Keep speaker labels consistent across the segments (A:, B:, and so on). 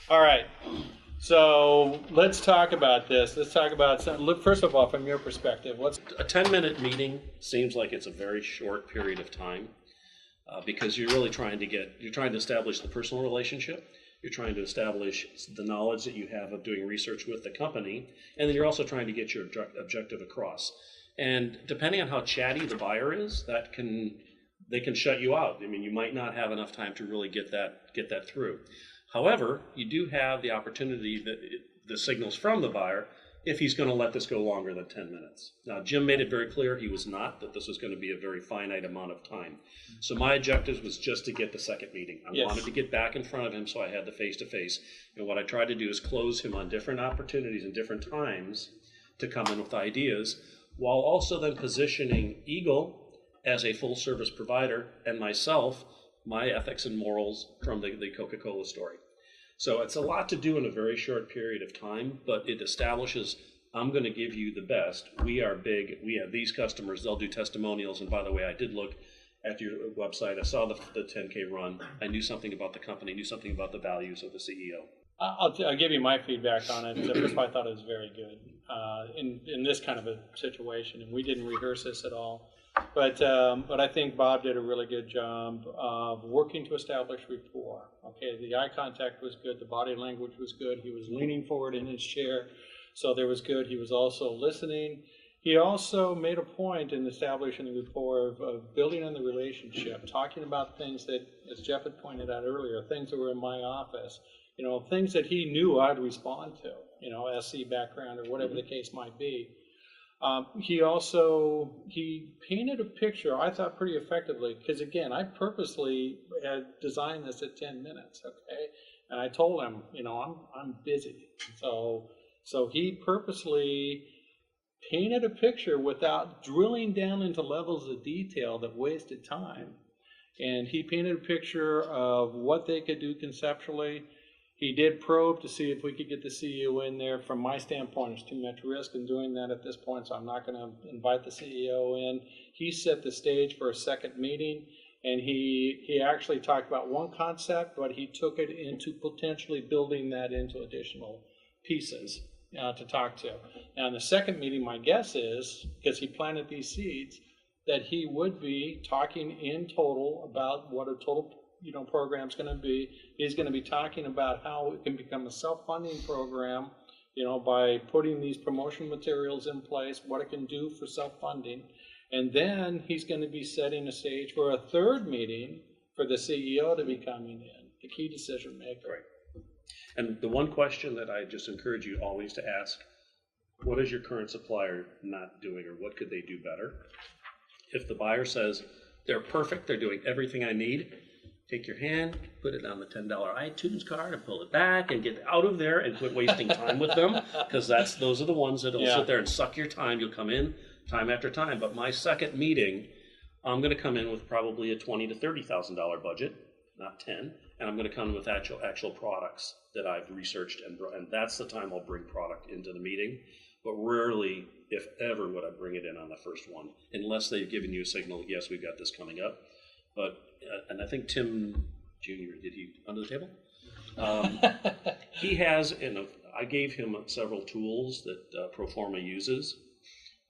A: All right. So let's talk about this. Let's talk about some. Look, first of all, from your perspective, what's
B: A 10-minute meeting seems like it's a very short period of time because you're really you're trying to establish the personal relationship. You're trying to establish the knowledge that you have of doing research with the company, and then you're also trying to get your objective across. And depending on how chatty the buyer is, they can shut you out. I mean, you might not have enough time to really get that through. However, you do have the opportunity that the signals from the buyer if he's going to let this go longer than 10 minutes. Now, Jim made it very clear he was not, that this was going to be a very finite amount of time. So my objective was just to get the second meeting. I wanted to get back in front of him so I had the face-to-face. And what I tried to do is close him on different opportunities and different times to come in with ideas, while also then positioning Eagle as a full-service provider and myself, my ethics and morals from the Coca-Cola story. So it's a lot to do in a very short period of time, but it establishes I'm going to give you the best. We are big. We have these customers. They'll do testimonials. And by the way, I did look at your website. I saw the 10K run. I knew something about the company, knew something about the values of the CEO.
A: I'll give you my feedback on it. First of all, I thought it was very good in this kind of a situation, and we didn't rehearse this at all. But I think Bob did a really good job of working to establish rapport. Okay, the eye contact was good, the body language was good. He was leaning forward in his chair, so there was good. He was also listening. He also made a point in establishing the rapport of building on the relationship, talking about things that, as Jeff had pointed out earlier, things that were in my office, things that he knew I'd respond to, SC background or whatever the case might be. He painted a picture, I thought, pretty effectively, because again, I purposely had designed this at 10 minutes, okay? And I told him, I'm busy. So he purposely painted a picture without drilling down into levels of detail that wasted time. And he painted a picture of what they could do conceptually. He did probe to see if we could get the CEO in there. From my standpoint, it's too much risk in doing that at this point, so I'm not going to invite the CEO in. He set the stage for a second meeting, and he actually talked about one concept, but he took it into potentially building that into additional pieces to talk to. Now, in the second meeting, my guess is, because he planted these seeds, that he would be talking in total about what a total program's going to be. He's going to be talking about how it can become a self-funding program, by putting these promotion materials in place, what it can do for self-funding. And then he's going to be setting a stage for a third meeting for the CEO to be coming in, the key decision maker.
B: Right. And the one question that I just encourage you always to ask, what is your current supplier not doing, or what could they do better? If the buyer says, they're perfect, they're doing everything I need, take your hand, put it on the $10 iTunes card and pull it back and get out of there and quit wasting time with them, because those are the ones that will sit there and suck your time. You'll come in time after time. But my second meeting, I'm going to come in with probably a $20,000 to $30,000 budget, not 10, and I'm going to come in with actual products that I've researched, and that's the time I'll bring product into the meeting. But rarely, if ever, would I bring it in on the first one, unless they've given you a signal, yes, we've got this coming up. But, and I think Tim Jr., did he under the table? He has, and I gave him several tools that Proforma uses.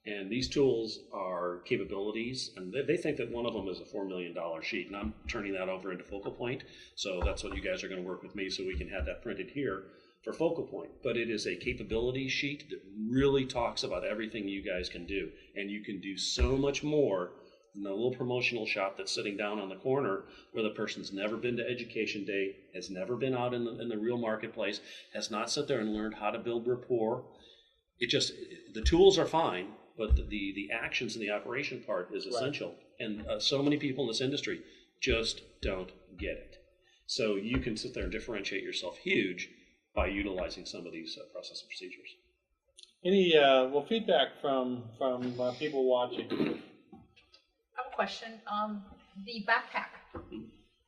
B: And these tools are capabilities, and they think that one of them is a $4 million sheet, and I'm turning that over into Focal Point. So that's what you guys are going to work with me, so we can have that printed here for Focal Point. But it is a capability sheet that really talks about everything you guys can do, and you can do so much more than the little promotional shop that's sitting down on the corner where the person's never been to education day, has never been out in the real marketplace, has not sat there and learned how to build rapport. The tools are fine, but the actions and the operation part is essential. Right. And so many people in this industry just don't get it. So you can sit there and differentiate yourself huge by utilizing some of these process and procedures.
A: Any feedback from people watching?
C: I have a question. The backpack.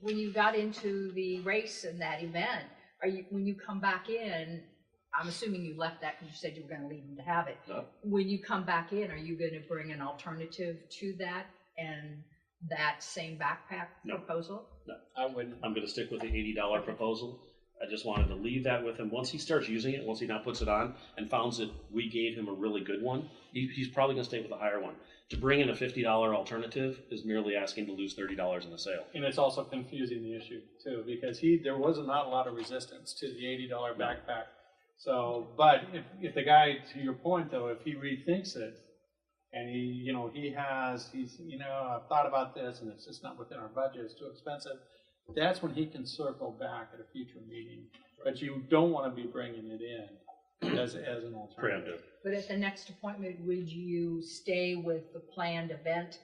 C: When you got into the race and that event, when you come back in? I'm assuming you left that because you said you were going to leave them to have it.
B: No.
C: When you come back in, are you going to bring an alternative to that and that same backpack proposal?
B: No, I wouldn't. I'm going to stick with the $80 proposal. I just wanted to leave that with him. Once he starts using it, once he now puts it on and finds that we gave him a really good one, he's probably going to stay with the higher one. To bring in a $50 alternative is merely asking to lose $30 in the sale.
A: And it's also confusing the issue too, because there was not a lot of resistance to the $80 backpack. So, but if the guy, to your point though, if he rethinks it, and he's I've thought about this and it's just not within our budget, it's too expensive, that's when he can circle back at a future meeting. But you don't want to be bringing it in as an alternative.
C: But at the next appointment, would you stay with the planned event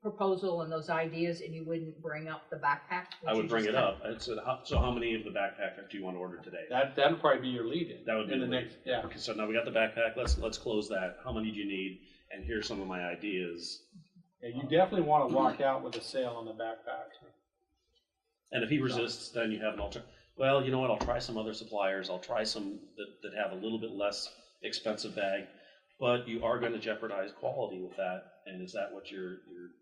C: proposal and those ideas, and you wouldn't bring up the backpack?
B: I would bring it up. I said, so how many of the backpack do you want to order today?
A: That'll probably be your lead in.
B: That would be
A: in the
B: the
A: next, yeah.
B: Okay, so now we got the backpack. Let's close that. How many do you need? And here's some of my ideas.
A: Yeah, you definitely want to walk out with a sale on the backpack.
B: And if he resists, then you have an alternative. Well, you know what? I'll try some other suppliers. I'll try some that have a little bit less expensive bag, but you are going to jeopardize quality with that. And is that what your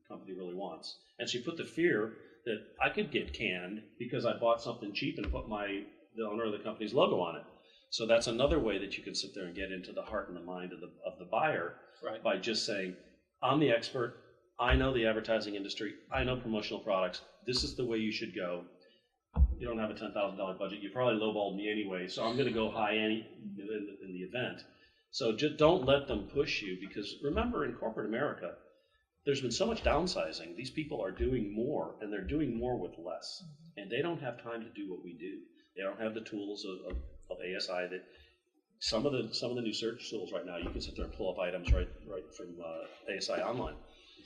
B: company really wants? And she put the fear that I could get canned because I bought something cheap and put the owner of the company's logo on it. So that's another way that you can sit there and get into the heart and the mind of the buyer,
A: Right.
B: by just saying, I'm the expert. I know the advertising industry. I know promotional products. This is the way you should go. You don't have a $10,000 budget. You probably lowballed me anyway, so I'm going to go high in the event. So just don't let them push you, because remember, in corporate America, there's been so much downsizing. These people are doing more, and they're doing more with less, and they don't have time to do what we do. They don't have the tools of ASI that some of the new search tools right now. You can sit there and pull up items right from ASI online.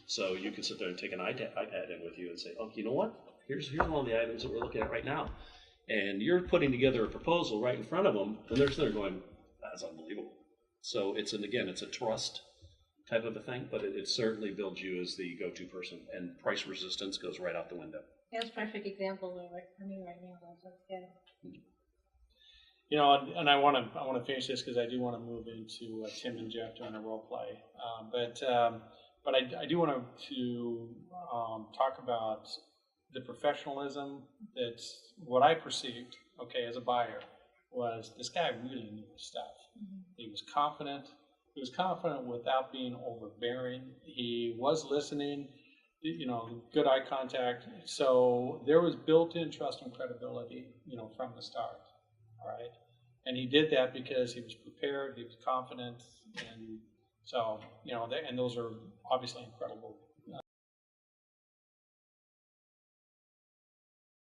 B: So you can sit there and take an iPad in with you and say, oh, you know what? Here's one of the items that we're looking at right now. And you're putting together a proposal right in front of them, and they're sitting there going, that's unbelievable. So it's a trust type of a thing, but it certainly builds you as the go-to person, and price resistance goes right out the window.
D: That's a perfect example of it for me right now. So it's good.
A: And I want to finish this because I do want to move into Tim and Jeff doing a role play. But I do want to talk about the professionalism. That's what I perceived, as a buyer, was this guy really knew his stuff. Mm-hmm. He was confident. He was confident without being overbearing. He was listening, good eye contact. So there was built-in trust and credibility, from the start. All right. And he did that because he was prepared, he was confident, and so, and those are obviously incredible